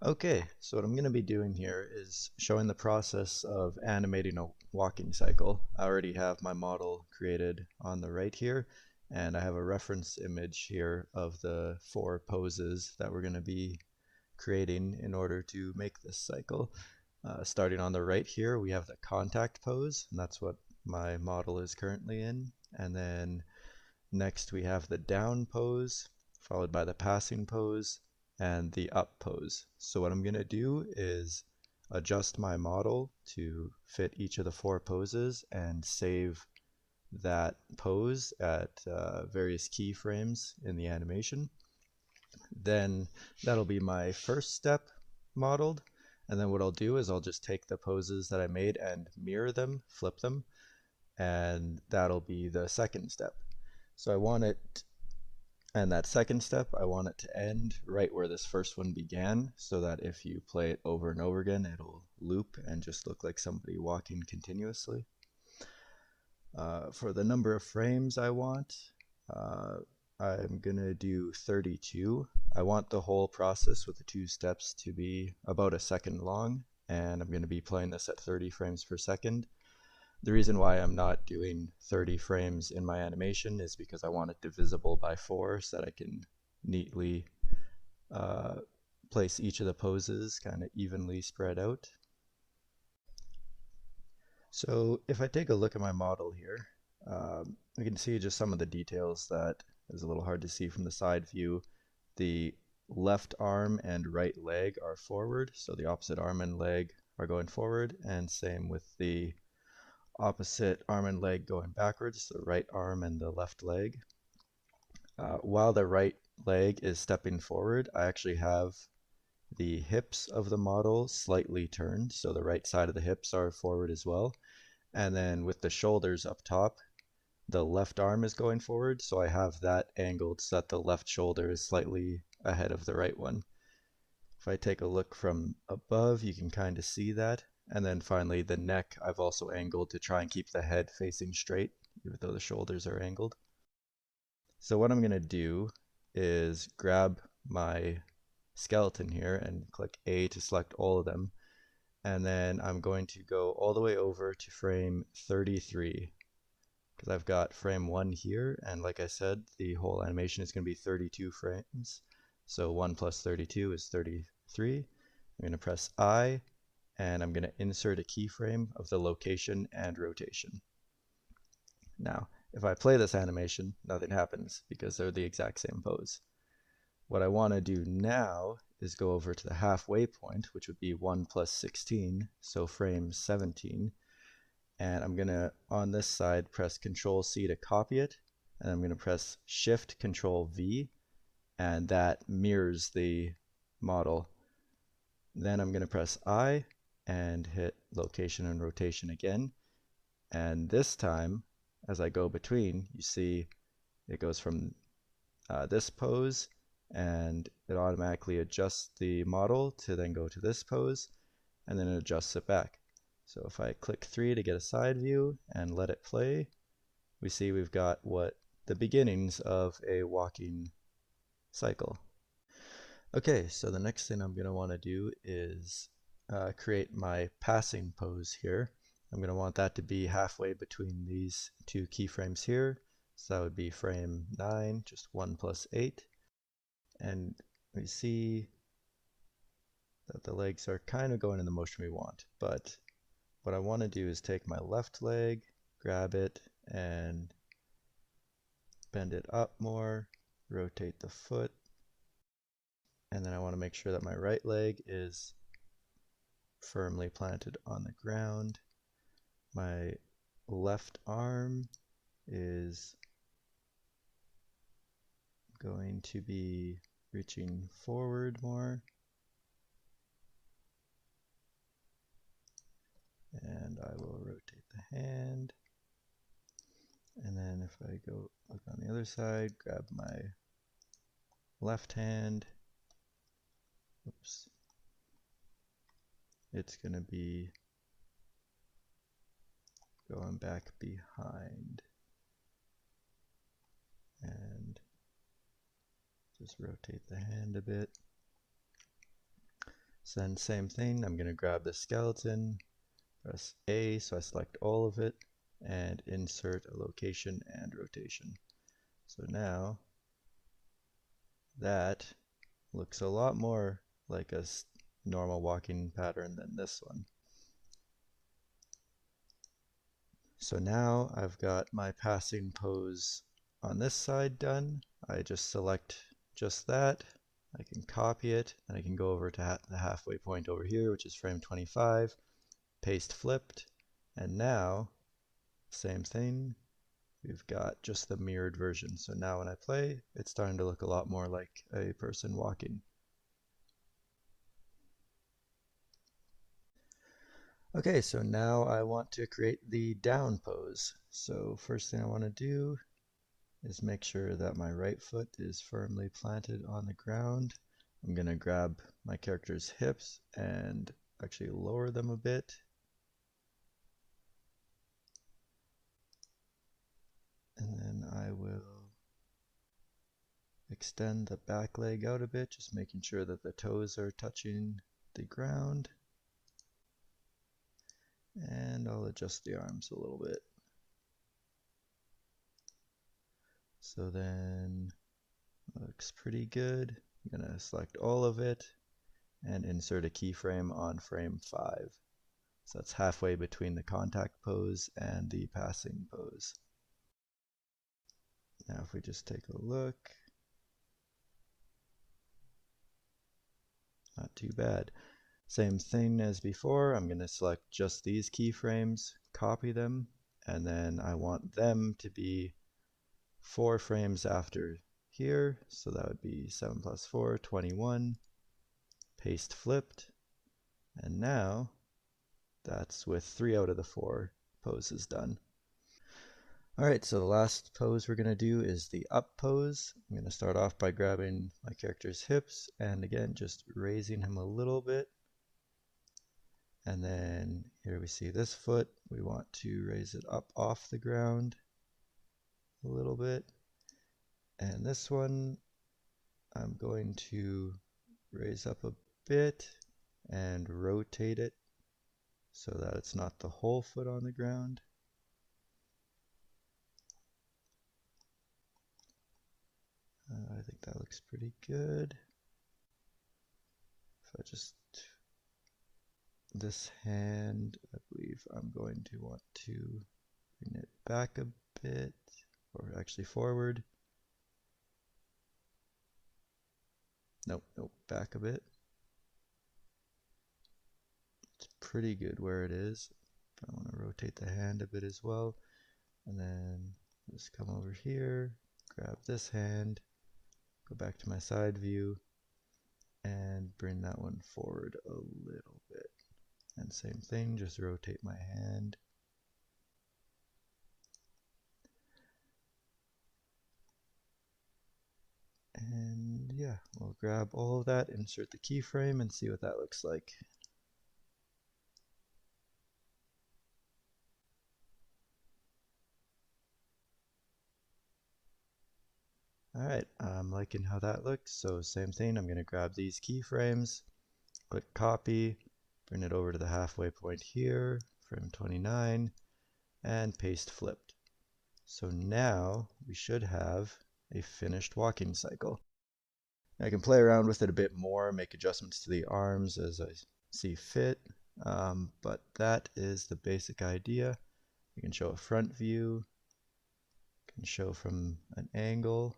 Okay, so what I'm going to be doing here is showing the process of animating a walking cycle. I already have my model created on the right here, and I have a reference image here of the 4 poses that we're going to be creating in order to make this cycle. Starting on the right here, we have the contact pose, and that's what my model is currently in. And then next we have the down pose, followed by the passing pose, and the up pose. So what I'm going to do is adjust my model to fit each of the 4 poses and save that pose at various keyframes in the animation. Then that'll be my first step modeled. And then what I'll do is I'll just take the poses that I made and mirror them, flip them, and that'll be the second step. So I want it, and that second step, I want it to end right where this first one began, so that if you play it over and over again, it'll loop and just look like somebody walking continuously. For the number of frames I want, uh, I'm going to do 32. I want the whole process with the 2 steps to be about a second long, and I'm going to be playing this at 30 frames per second. The reason why I'm not doing 30 frames in my animation is because I want it divisible by 4 so that I can neatly uh, place each of the poses kind of evenly spread out. So if I take a look at my model here, we can see just some of the details that is a little hard to see from the side view. The left arm and right leg are forward, so the opposite arm and leg are going forward, and same with the opposite arm and leg going backwards, the right arm and the left leg. While the right leg is stepping forward, I actually have the hips of the model slightly turned, so the right side of the hips are forward as well. And then with the shoulders up top, the left arm is going forward, so I have that angled so that the left shoulder is slightly ahead of the right one. If I take a look from above, you can kind of see that. And then finally, the neck I've also angled to try and keep the head facing straight, even though the shoulders are angled. So what I'm going to do is grab my skeleton here and click A to select all of them. And then I'm going to go all the way over to frame 33 because I've got frame 1 here, and like I said, the whole animation is going to be 32 frames. So 1 plus 32 is 33. I'm going to press I, and I'm going to insert a keyframe of the location and rotation. Now, if I play this animation, nothing happens because they're the exact same pose. What I want to do now is go over to the halfway point, which would be 1 plus 16, so frame 17. And I'm going to, on this side, press Control C to copy it. And I'm going to press Shift Control V, and that mirrors the model. Then I'm going to press I and hit location and rotation again. And this time, as I go between, you see it goes from this pose, and it automatically adjusts the model to then go to this pose, and then it adjusts it back. So if I click 3 to get a side view and let it play, we see we've got what the beginnings of a walking cycle. Okay, so the next thing I'm going to want to do is create my passing pose here. I'm going to want that to be halfway between these 2 keyframes here. So that would be frame 9, just 1 plus 8. And we see that the legs are kind of going in the motion we want, but what I want to do is take my left leg, grab it, and bend it up more, rotate the foot, and then I want to make sure that my right leg is firmly planted on the ground. My left arm is going to be reaching forward more. And I will rotate the hand. And then if I go look on the other side, grab my left hand. Oops. It's going to be going back behind. And just rotate the hand a bit. So then same thing, I'm going to grab the skeleton, press A so I select all of it, and insert a location and rotation. So now that looks a lot more like a normal walking pattern than this one. So now I've got my passing pose on this side done. I just select just that. I can copy it, and I can go over to the halfway point over here, which is frame 25, paste flipped, and now, same thing, we've got just the mirrored version. So now when I play, it's starting to look a lot more like a person walking. Okay, so now I want to create the down pose. So first thing I want to do is make sure that my right foot is firmly planted on the ground. I'm going to grab my character's hips and actually lower them a bit. And then I will extend the back leg out a bit, just making sure that the toes are touching the ground. And I'll adjust the arms a little bit. So then looks pretty good. I'm going to select all of it and insert a keyframe on frame 5. So that's halfway between the contact pose and the passing pose. Now if we just take a look, not too bad. Same thing as before, I'm going to select just these keyframes, copy them, and then I want them to be 4 frames after here, so that would be 7 plus 4, 21, paste flipped, and now that's with 3 out of the 4 poses done. Alright, so the last pose we're going to do is the up pose. I'm going to start off by grabbing my character's hips and again just raising him a little bit. And then here we see this foot. We want to raise it up off the ground a little bit. And this one I'm going to raise up a bit and rotate it so that it's not the whole foot on the ground. I think that looks pretty good. If I just, this hand, I believe I'm going to want to bring it back a bit, or actually forward. Nope, back a bit. It's pretty good where it is. I want to rotate the hand a bit as well. And then just come over here, grab this hand, go back to my side view, and bring that one forward a little bit. And same thing, just rotate my hand. And yeah, we'll grab all of that, insert the keyframe, and see what that looks like. Alright, I'm liking how that looks, so same thing, I'm going to grab these keyframes, click copy, bring it over to the halfway point here, frame 29, and paste flipped. So now we should have a finished walking cycle. I can play around with it a bit more, make adjustments to the arms as I see fit, but that is the basic idea. You can show a front view, can show from an angle,